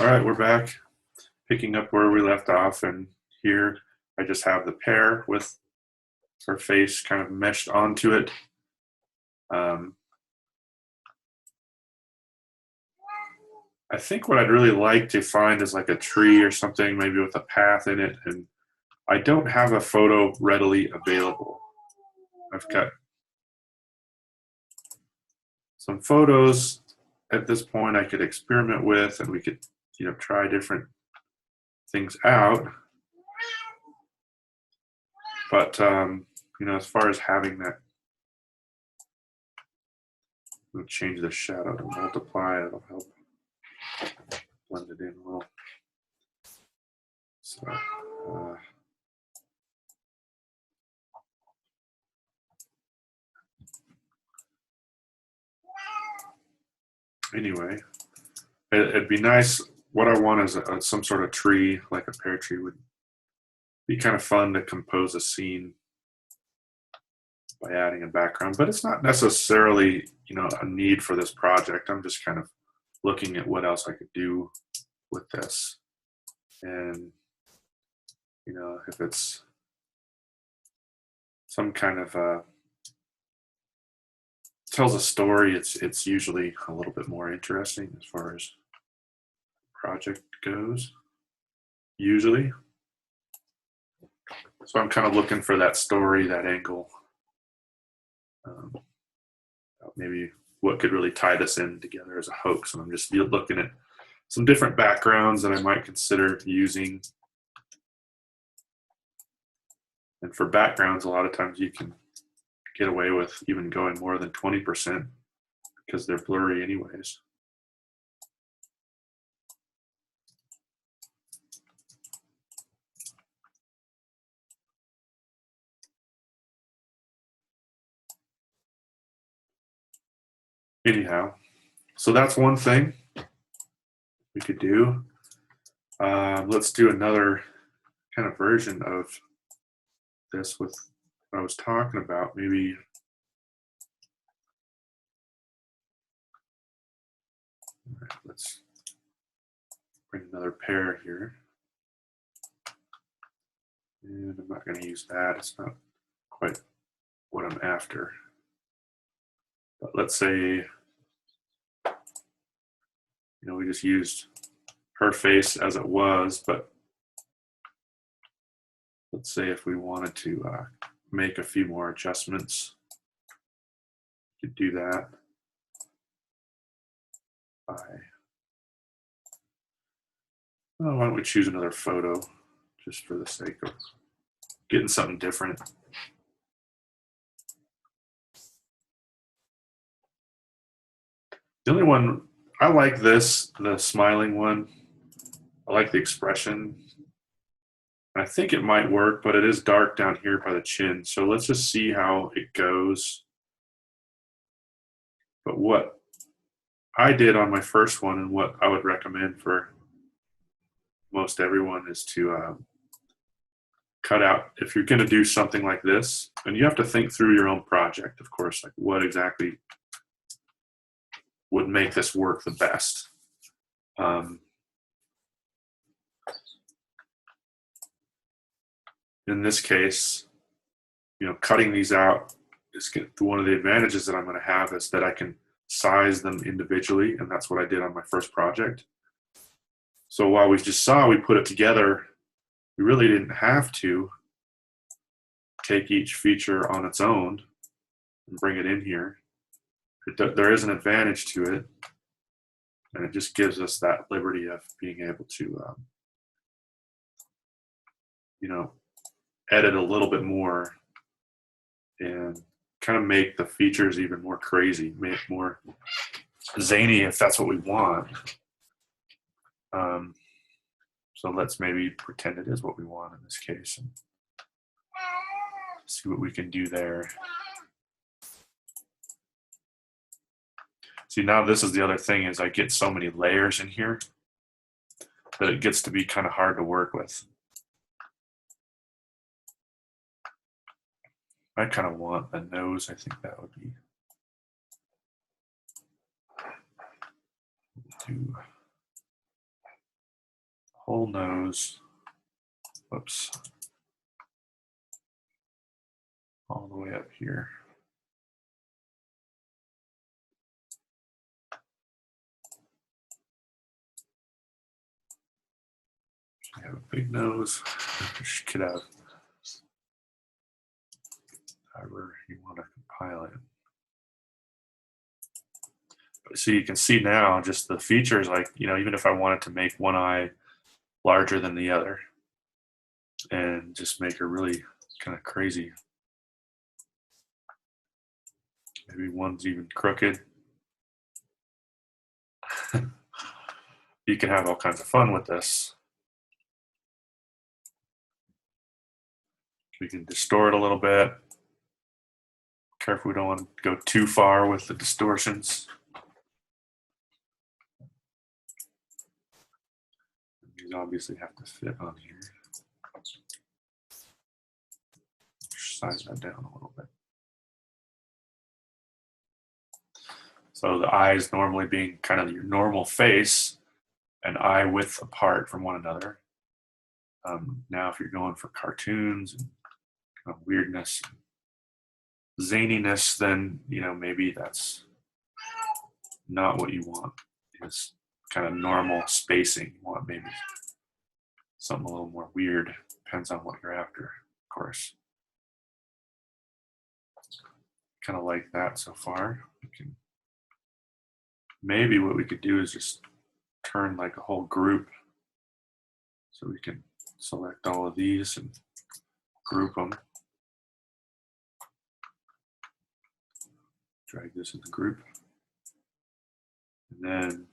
All right, we're back, picking up where we left off, and here I just have the pear with her face kind of meshed onto it. I think what I'd really like to find is like a tree or something, maybe with a path in it, and I don't have a photo readily available. I've got some photos at this point I could experiment with, and we could, try different things out. But as far as having that, we'll change the shadow to multiply. It'll help blend it in a little. So, anyway, it'd be nice. What I want is some sort of tree, like a pear tree would be kind of fun to compose a scene by adding a background, but it's not necessarily, a need for this project. I'm just kind of looking at what else I could do with this. And, if it's some kind of tells a story, it's usually a little bit more interesting as far as project goes, usually. So I'm kind of looking for that story, that angle. Maybe what could really tie this in together as a hoax. And I'm just looking at some different backgrounds that I might consider using. And for backgrounds, a lot of times you can get away with even going more than 20% because they're blurry anyways. Anyhow, so that's one thing we could do. Let's do another kind of version of this with what I was talking about. Maybe let's bring another pair here. And I'm not going to use that. It's not quite what I'm after. But let's say, we just used her face as it was, but let's say if we wanted to make a few more adjustments, we could do that by, why don't we choose another photo just for the sake of getting something different. The only one, I like this, the smiling one. I like the expression. I think it might work, but it is dark down here by the chin. So let's just see how it goes. But what I did on my first one and what I would recommend for most everyone is to cut out, if you're going to do something like this, and you have to think through your own project, of course, like what exactly would make this work the best. In this case, cutting these out is one of the advantages that I'm going to have is that I can size them individually, and that's what I did on my first project. So while we just saw we put it together, we really didn't have to take each feature on its own and bring it in here. There is an advantage to it, and it just gives us that liberty of being able to, edit a little bit more and kind of make the features even more crazy, make it more zany if that's what we want. So let's maybe pretend it is what we want in this case and see what we can do there. See, now this is the other thing is I get so many layers in here that it gets to be kind of hard to work with. I kind of want a nose. I think that would be whole nose, whoops, all the way up here. I have a big nose. She could have however you want to compile it. So you can see now just the features, like, you know, even if I wanted to make one eye larger than the other and just make her really kind of crazy. Maybe one's even crooked. You can have all kinds of fun with this. We can distort a little bit. Careful we don't want to go too far with the distortions. These obviously have to fit on here. Size that down a little bit. So the eyes normally being kind of your normal face, and eye width apart from one another. Now if you're going for cartoons and kind of weirdness, zaniness, then, you know, maybe that's not what you want. It's kind of normal spacing. You want maybe something a little more weird. Depends on what you're after, of course. Kind of like that so far. Maybe what we could do is just turn like a whole group. So we can select all of these and group them. Drag this in the group. And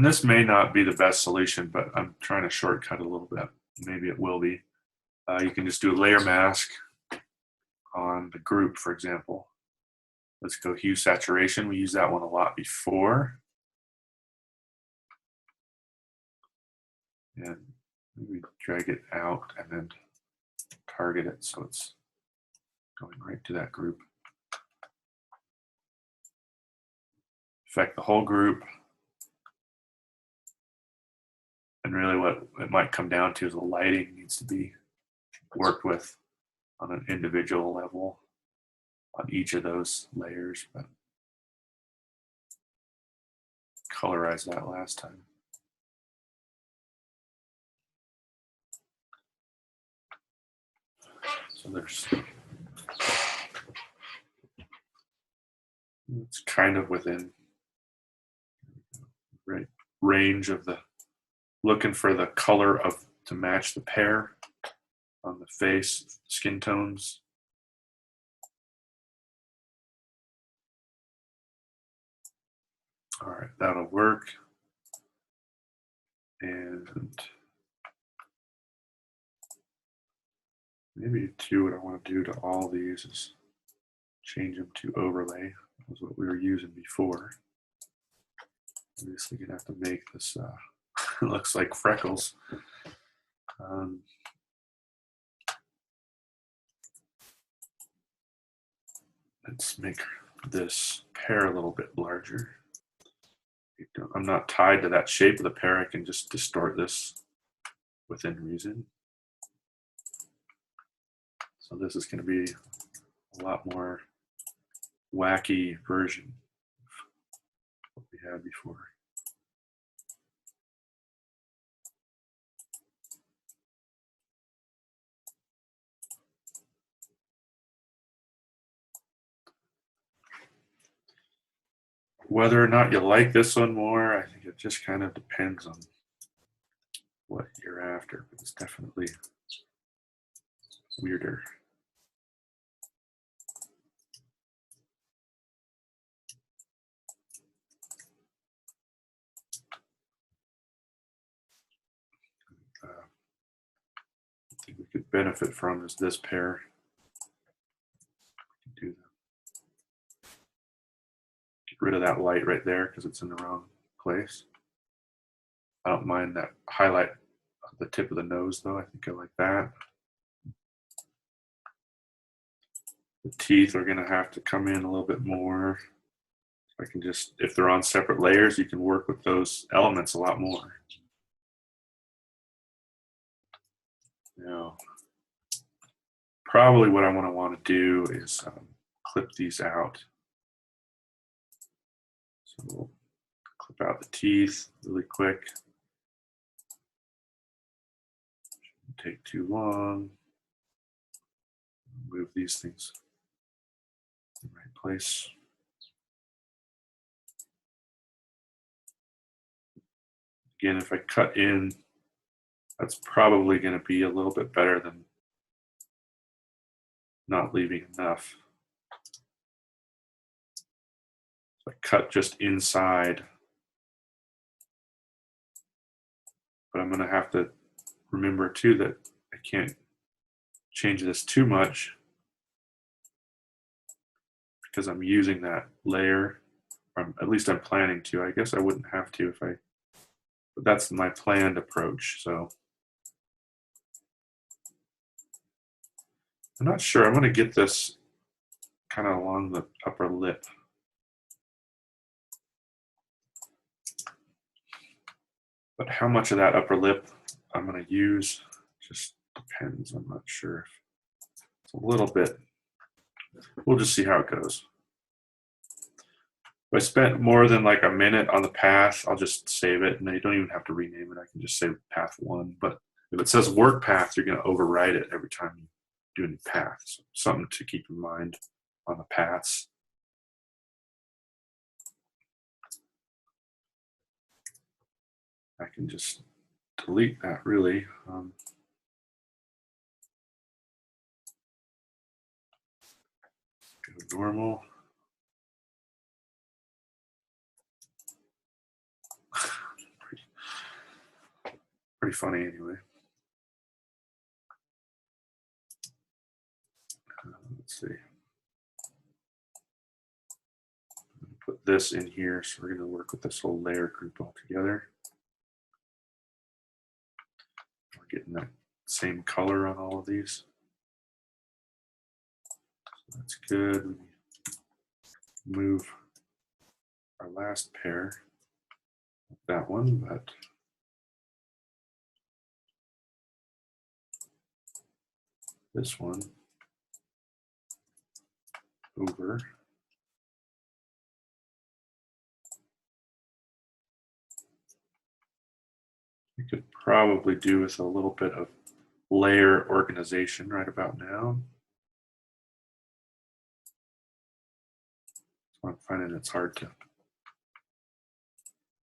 this may not be the best solution, but I'm trying to shortcut a little bit. Maybe it will be. You can just do a layer mask on the group, for example. Let's go hue saturation. We used that one a lot before. And maybe drag it out and then target it so it's going right to that group. Affect the whole group. And really what it might come down to is the lighting needs to be worked with on an individual level on each of those layers, but colorized that last time. So it's kind of within right range of the, looking for the color of to match the pear on the face, skin tones. All right, that'll work. And maybe too, what I want to do to all these is change them to overlay. That was what we were using before. Obviously, you're gonna have to make this looks like freckles. Let's make this pear a little bit larger. I'm not tied to that shape of the pear. I can just distort this within reason. So this is going to be a lot more wacky version of what we had before. Whether or not you like this one more, I think it just kind of depends on what you're after, but it's definitely weirder. I think we could benefit from is this pair. Do that. Get rid of that light right there because it's in the wrong place. I don't mind that highlight at the tip of the nose though. I think I like that. The teeth are going to have to come in a little bit more. I can just, if they're on separate layers, you can work with those elements a lot more. Now, probably what I want to do is clip these out. So we'll clip out the teeth really quick. Shouldn't take too long. Move these things in the right place. Again, if I cut in, that's probably going to be a little bit better than not leaving enough. So I cut just inside, but I'm going to have to remember too that I can't change this too much because I'm using that layer, or at least I'm planning to. I guess I wouldn't have to if I, but that's my planned approach. So I'm not sure. I'm going to get this kind of along the upper lip. But how much of that upper lip I'm going to use just depends. I'm not sure. It's a little bit. We'll just see how it goes. If I spent more than like a minute on the path, I'll just save it, and you don't even have to rename it. I can just say path 1. But if it says work path, you're going to overwrite it every time you do a new path. So something to keep in mind on the paths. I can just delete that really. Go normal. Pretty funny anyway. Let's see. Put this in here, so we're going to work with this whole layer group all together. We're getting that same color on all of these. So that's good. We move our last pair, that one, but this one over. We could probably do with a little bit of layer organization right about now. So I'm finding it's hard to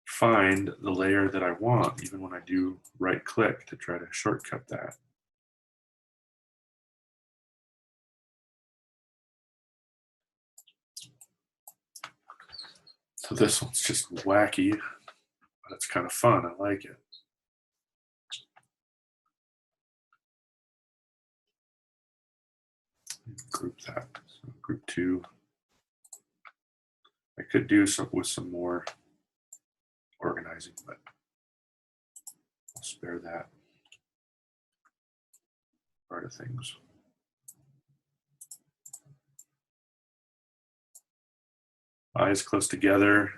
find the layer that I want, even when I do right click to try to shortcut that. So this one's just wacky, but it's kind of fun. I like it. Group that. So group 2. I could do some with some more organizing, but I'll spare that part of things. Eyes close together.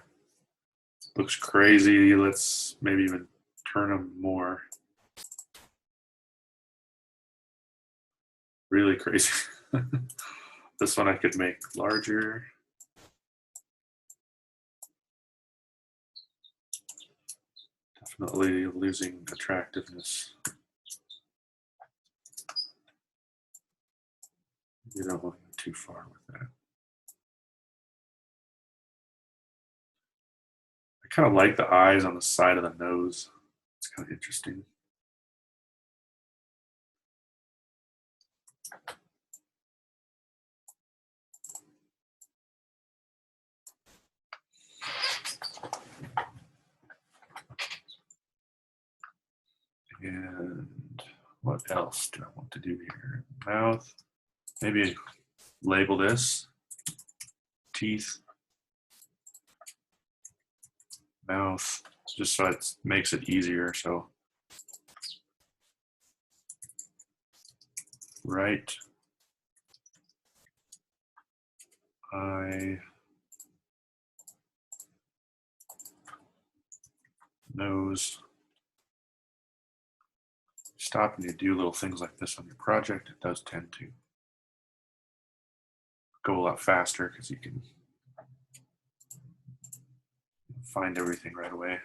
Looks crazy. Let's maybe even turn them more. Really crazy. This one I could make larger. Definitely losing attractiveness. You don't want to go too far with that. I kind of like the eyes on the side of the nose. It's kind of interesting. And what else do I want to do here? Mouth. Maybe label this. Teeth. Mouth. Just so it makes it easier. So right eye. Nose. stop and you do little things like this on your project, it does tend to go a lot faster because you can find everything right away.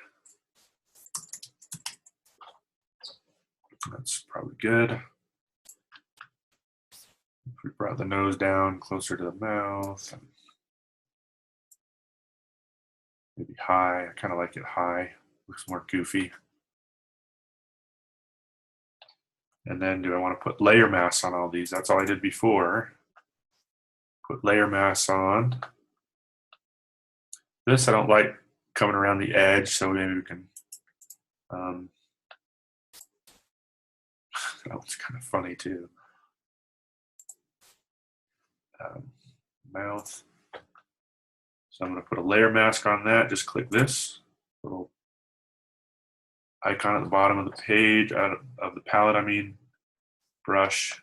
That's probably good. If we brought the nose down closer to the mouth, and maybe high. I kind of like it high. Looks more goofy. And then do I want to put layer masks on all these? That's all I did before. Put layer masks on. This I don't like coming around the edge, so maybe we can, that was kind of funny too. Mouth. So I'm going to put a layer mask on that. Just click this little icon at the bottom of the page, of the palette, I mean, brush.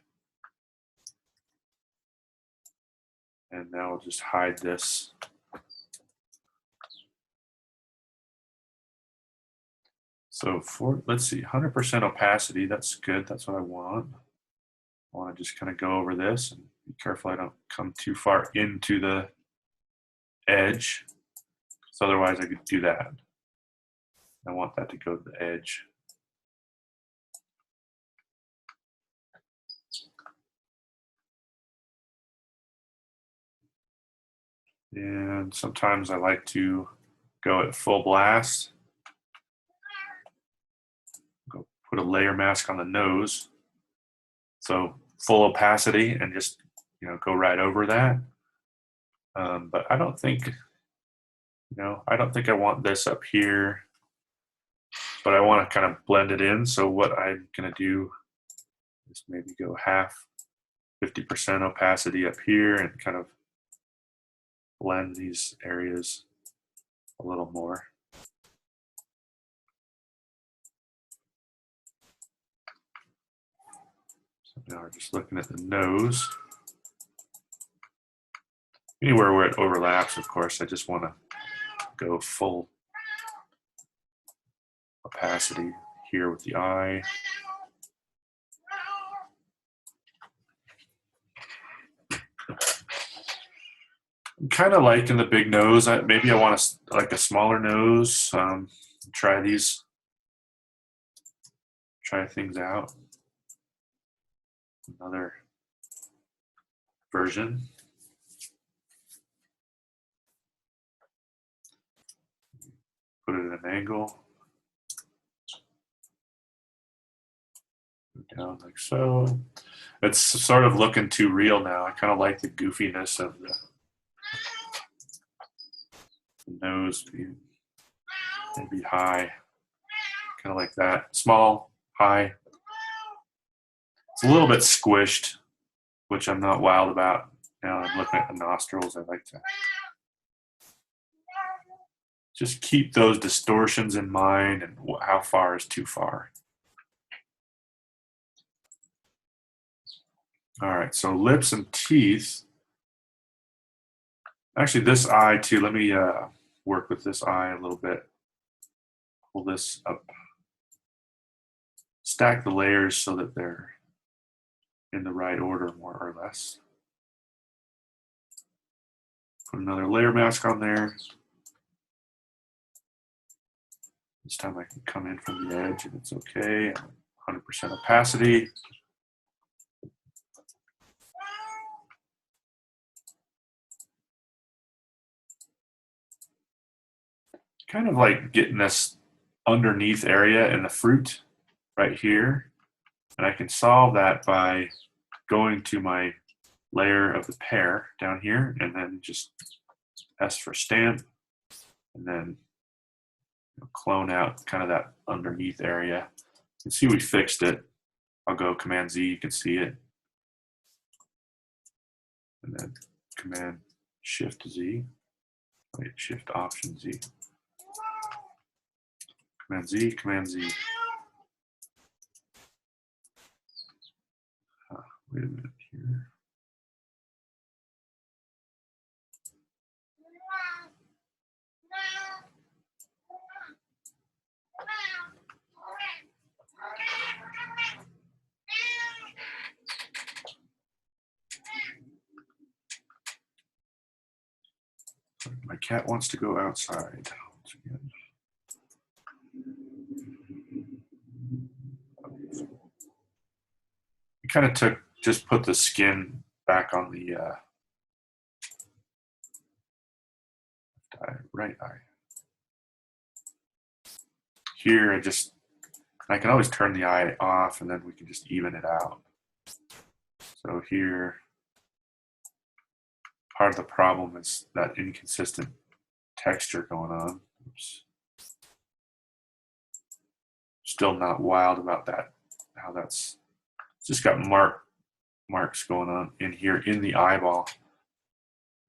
And now we'll just hide this. So for, let's see, 100% opacity, that's good. That's what I want. I want to just kind of go over this and be careful I don't come too far into the edge, because otherwise I could do that. I want that to go to the edge. And sometimes I like to go at full blast. Go put a layer mask on the nose. So full opacity and just, you know, go right over that. But I don't think, you know, I don't think I want this up here, but I want to kind of blend it in. So what I'm going to do is maybe go half, 50% opacity up here and kind of blend these areas a little more. So now we're just looking at the nose. Anywhere where it overlaps, of course, I just want to go full opacity here with the eye. I'm kind of liking the big nose. Maybe I want like a smaller nose. Try things out. Another version. Put it at an angle. Down like so. It's sort of looking too real now. I kind of like the goofiness of the nose being maybe high. Kind of like that. Small, high. It's a little bit squished, which I'm not wild about. Now I'm looking at the nostrils. I like to just keep those distortions in mind and how far is too far. All right, so lips and teeth. Actually, this eye too. Let me work with this eye a little bit. Pull this up. Stack the layers so that they're in the right order, more or less. Put another layer mask on there. This time I can come in from the edge and it's okay. 100% opacity. Kind of like getting this underneath area in the fruit right here. And I can solve that by going to my layer of the pear down here and then just S for stamp and then clone out kind of that underneath area. You can see we fixed it. I'll go Command Z, you can see it. And then Command Shift Z. Wait, Shift Option Z. Command Z, Command Z. Wait a minute here. My cat wants to go outside. Once again. We kind of just put the skin back on the right eye. Here, I can always turn the eye off and then we can just even it out. So here, part of the problem is that inconsistent texture going on. Oops. Still not wild about that, how that's just got marks going on in here in the eyeball,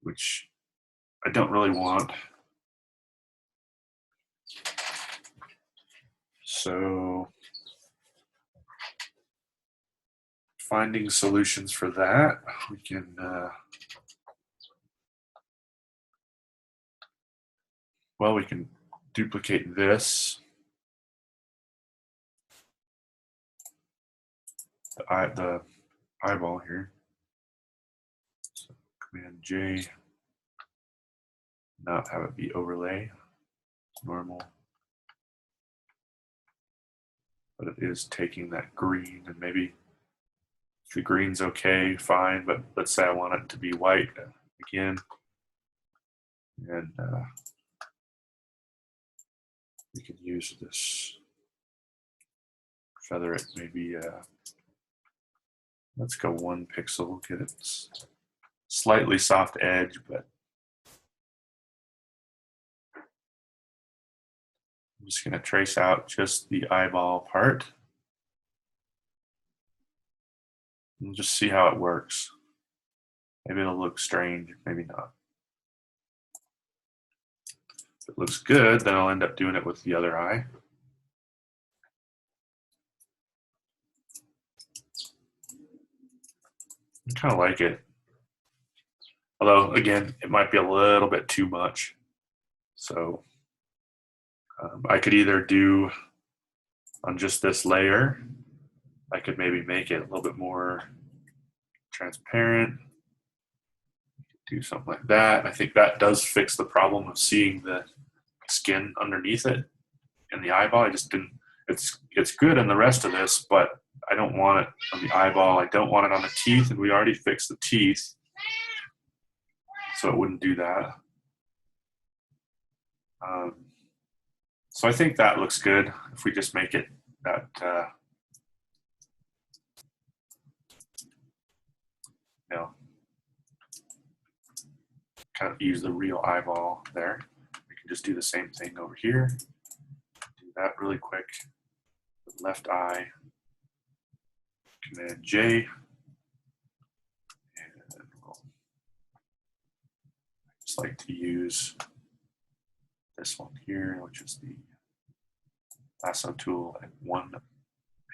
which I don't really want. So finding solutions for that, we can well, we can duplicate this, the eyeball here. So Command J, not have it be overlay, normal. But it is taking that green, and maybe if the green's okay, fine, but let's say I want it to be white again. And we can use this, feather it maybe, let's go 1 pixel, get it slightly soft edge, but I'm just gonna trace out just the eyeball part. And just see how it works. Maybe it'll look strange, maybe not. If it looks good, then I'll end up doing it with the other eye. I kind of like it. Although, again, it might be a little bit too much. So I could either do on just this layer, I could maybe make it a little bit more transparent. Do something like that. I think that does fix the problem of seeing the skin underneath it in the eyeball. I just didn't, it's good in the rest of this, but I don't want it on the eyeball. I don't want it on the teeth, and we already fixed the teeth, so it wouldn't do that. So I think that looks good if we just make it that kind of use the real eyeball there. We can just do the same thing over here. Do that really quick. Left eye, Command J, and we'll just like to use this one here, which is the lasso tool at 1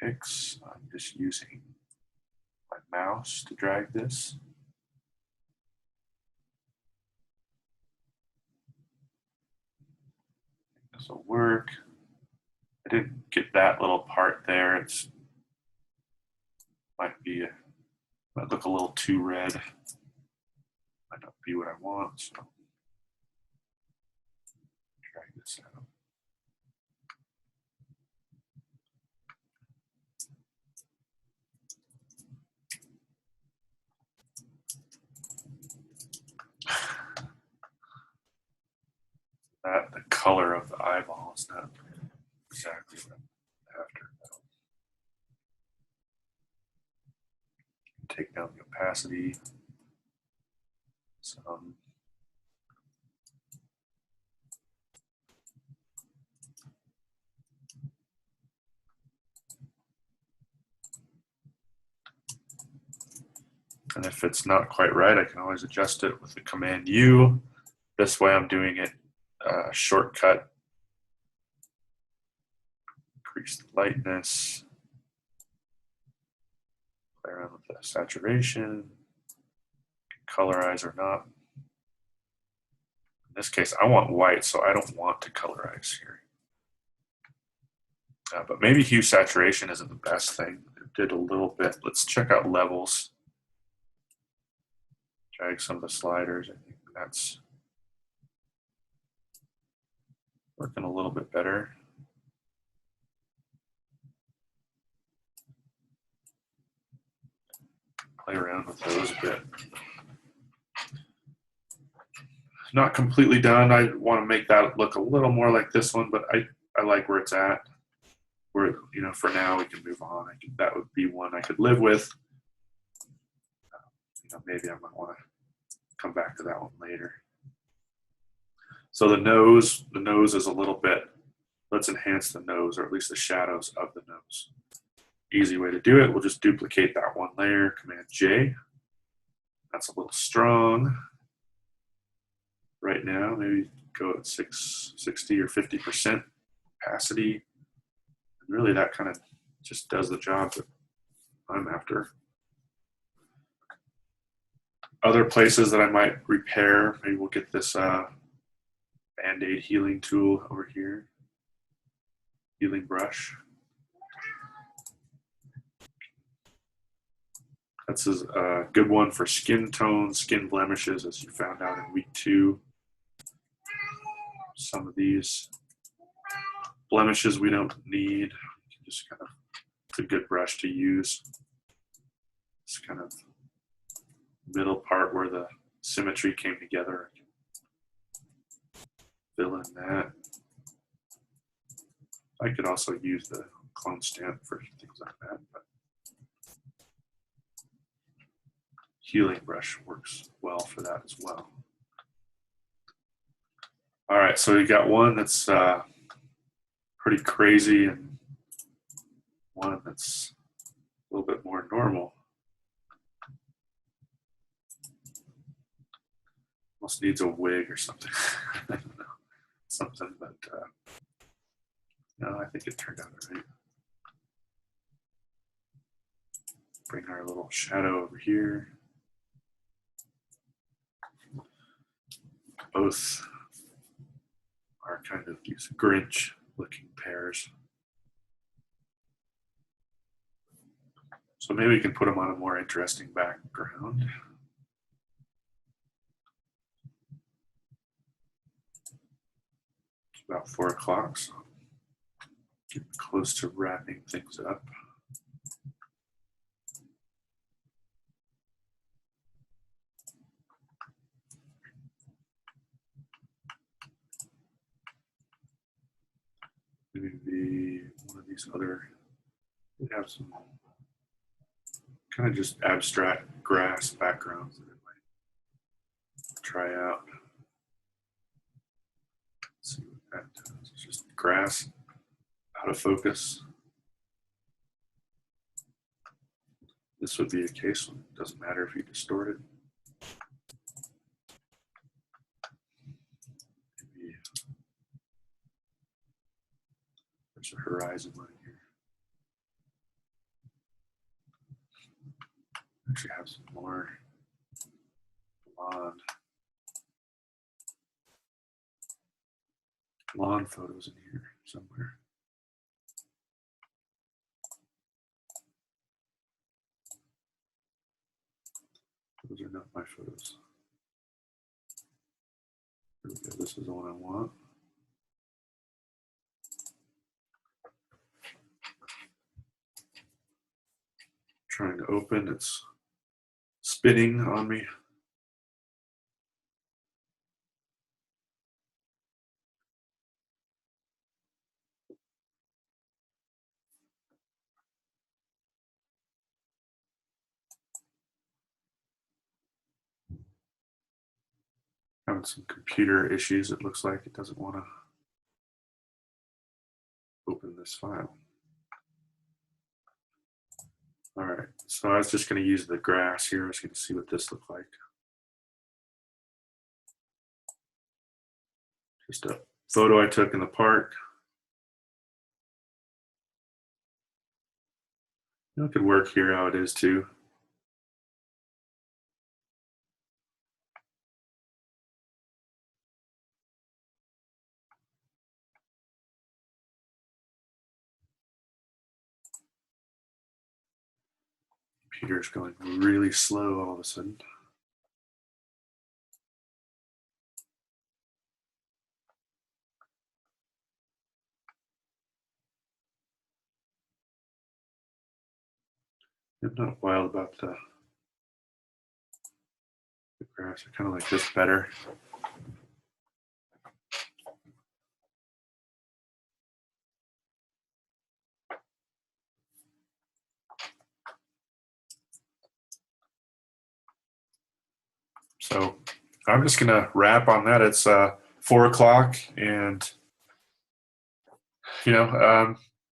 pix. I'm just using my mouse to drag this. This will work. I didn't get that little part there. It's might look a little too red. Might not be what I want, so drag this out. The color of the eyeball is not exactly what I'm after. Take down the opacity some. And if it's not quite right, I can always adjust it with the Command U. This way I'm doing it shortcut. Increase the lightness. Play around with the saturation. Colorize or not. In this case, I want white, so I don't want to colorize here. But maybe hue saturation isn't the best thing. It did a little bit. Let's check out levels. Drag some of the sliders. I think that's Working a little bit better. Play around with those a bit. Not completely done. I want to make that look a little more like this one, but I like where it's at. Where, you know, for now we can move on. That would be one I could live with. You know, maybe I might want to come back to that one later. So the nose is a little bit, let's enhance the nose, or at least the shadows of the nose. Easy way to do it, we'll just duplicate that one layer, Command J. That's a little strong. Right now, maybe go at 60 or 50% opacity. And really that kind of just does the job that I'm after. Other places that I might repair, maybe we'll get this Band-Aid healing tool over here. Healing brush. That's a good one for skin tone, skin blemishes, as you found out in week 2. Some of these blemishes we don't need. Just kind of, it's a good brush to use. This kind of middle part where the symmetry came together. Fill in that. I could also use the clone stamp for things like that, but healing brush works well for that as well. All right, so you got one that's pretty crazy and one that's a little bit more normal. Almost needs a wig or something. I don't know. Something, but no, I think it turned out all right. Bring our little shadow over here. Both are kind of these Grinch looking pairs. So maybe we can put them on a more interesting background. It's about 4 o'clock, so getting close to wrapping things up. Maybe one of these other, we have some kind of just abstract grass backgrounds that I might try out. Let's see what that does. It's just grass out of focus. This would be a case when it doesn't matter if you distort it. Maybe there's a horizon line here. Actually have some more lawn photos in here somewhere. Those are not my photos. Here we go. This is the one I want. Trying to open, it's spinning on me. Having some computer issues. It looks like it doesn't want to open this file. All right, so I was just going to use the grass here. I was going to see what this looked like. Just a photo I took in the park. It could work here how it is too. Computer's going really slow all of a sudden. I'm not wild about the graphs. I kind of like this better. So I'm just gonna wrap on that. It's 4 o'clock, and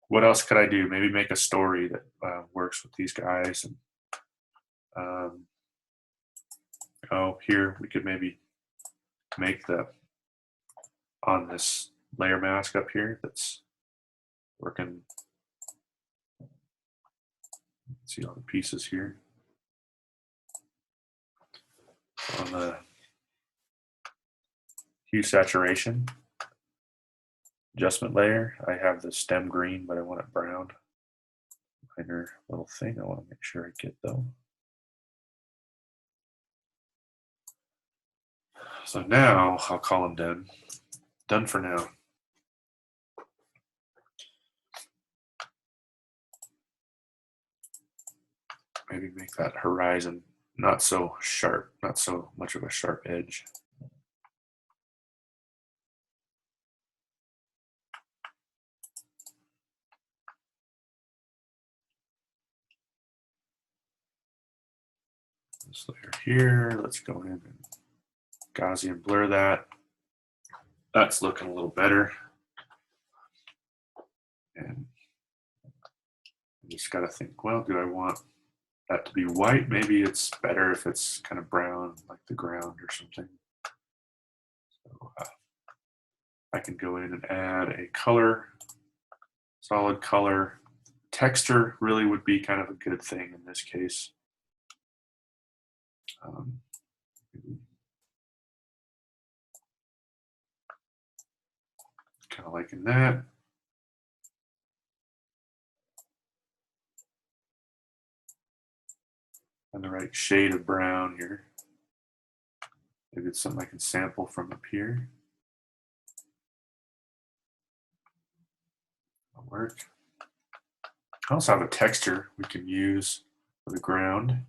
what else could I do? Maybe make a story that works with these guys. And oh, here we could maybe make the on this layer mask up here that's working. See all the pieces here. On the hue saturation adjustment layer, I have the stem green, but I want it brown. Minor little thing I want to make sure I get though. So now I'll call them done. Done for now. Maybe make that horizon not so sharp, not so much of a sharp edge. This layer here, let's go in and Gaussian blur that. That's looking a little better. And I just got to think, well, do I want that to be white? Maybe it's better if it's kind of brown, like the ground or something. So I can go in and add a color, solid color. Texture really would be kind of a good thing in this case. Kind of liking that. And the right shade of brown here. Maybe it's something I can sample from up here. That'll work. I also have a texture we can use for the ground.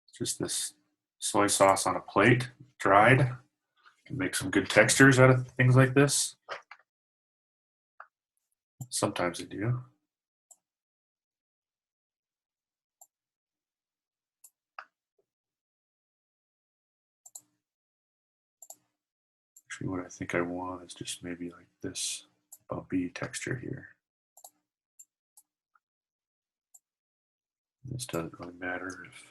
It's just this soy sauce on a plate, dried. Can make some good textures out of things like this. Sometimes I do. Actually, what I think I want is just maybe like this bumpy texture here. This doesn't really matter if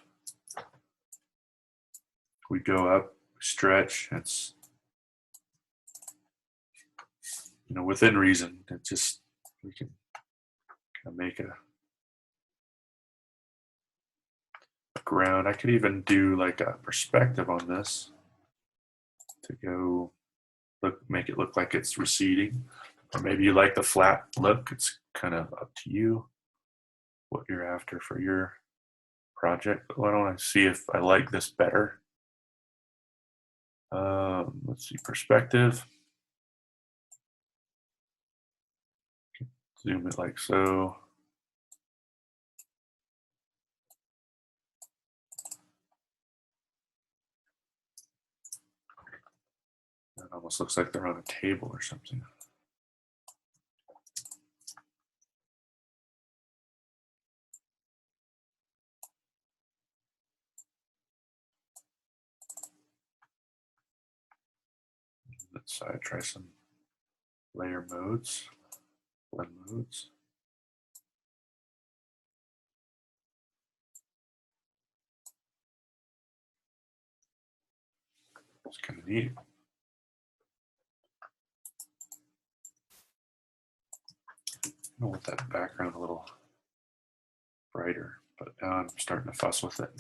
we go up, stretch. It's within reason. It just we can kind of make a ground. I could even do like a perspective on this to go make it look like it's receding, or maybe you like the flat look. It's kind of up to you what you're after for your project. But why don't I see if I like this better? Let's see, perspective. Zoom it like so. It almost looks like they're on a table or something. Let's try some layer modes, blend modes. It's kind of neat. I want that background a little brighter, but now I'm starting to fuss with it.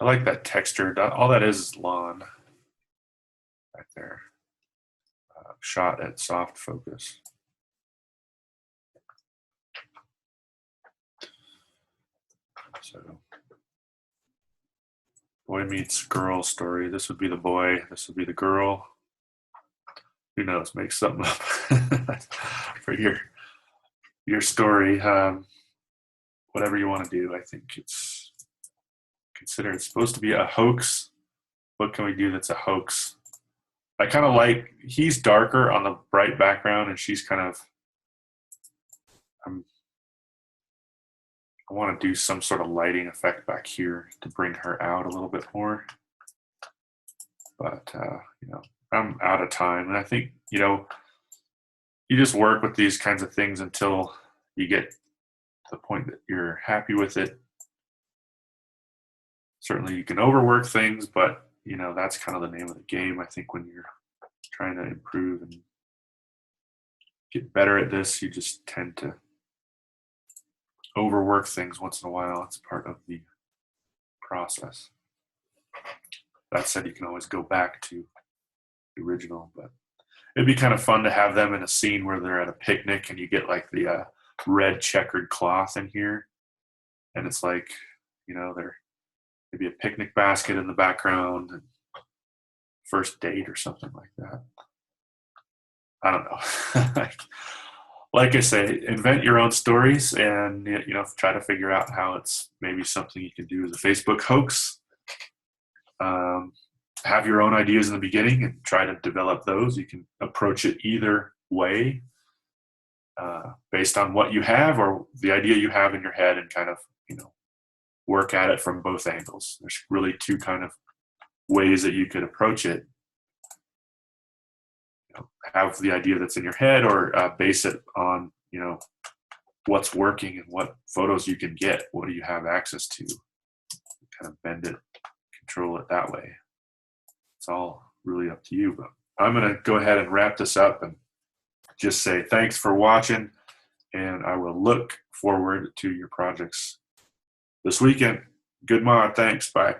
I like that texture. All that is lawn. right there. Shot at soft focus. So, boy meets girl story. This would be the boy. This would be the girl. Who knows? Make something up for your story. Whatever you want to do. I think it's considered. It's supposed to be a hoax. What can we do that's a hoax? I kind of like, he's darker on the bright background, and she's kind of. I want to do some sort of lighting effect back here to bring her out a little bit more. But, you know, I'm out of time. And I think, you know, you just work with these kinds of things until you get to the point that you're happy with it. Certainly you can overwork things, but, you know, that's kind of the name of the game. I think when you're trying to improve and get better at this, you just tend to overwork things once in a while. It's part of the process. That said, you can always go back to the original, but it'd be kind of fun to have them in a scene where they're at a picnic and you get like the red checkered cloth in here, and it's like, you know, there maybe a picnic basket in the background and first date or something like that. I don't know. Like I say, invent your own stories and, you know, try to figure out how it's maybe something you can do as a Facebook hoax. Have your own ideas in the beginning and try to develop those. You can approach it either way, based on what you have or the idea you have in your head, and kind of, you know, work at it from both angles. There's really two kind of ways that you could approach it. Have the idea that's in your head, or base it on, you know, what's working and what photos you can get. What do you have access to? Kind of bend it, control it that way. It's all really up to you. But I'm going to go ahead and wrap this up and just say thanks for watching, and I will look forward to your projects this weekend. Good mod. Thanks. Bye.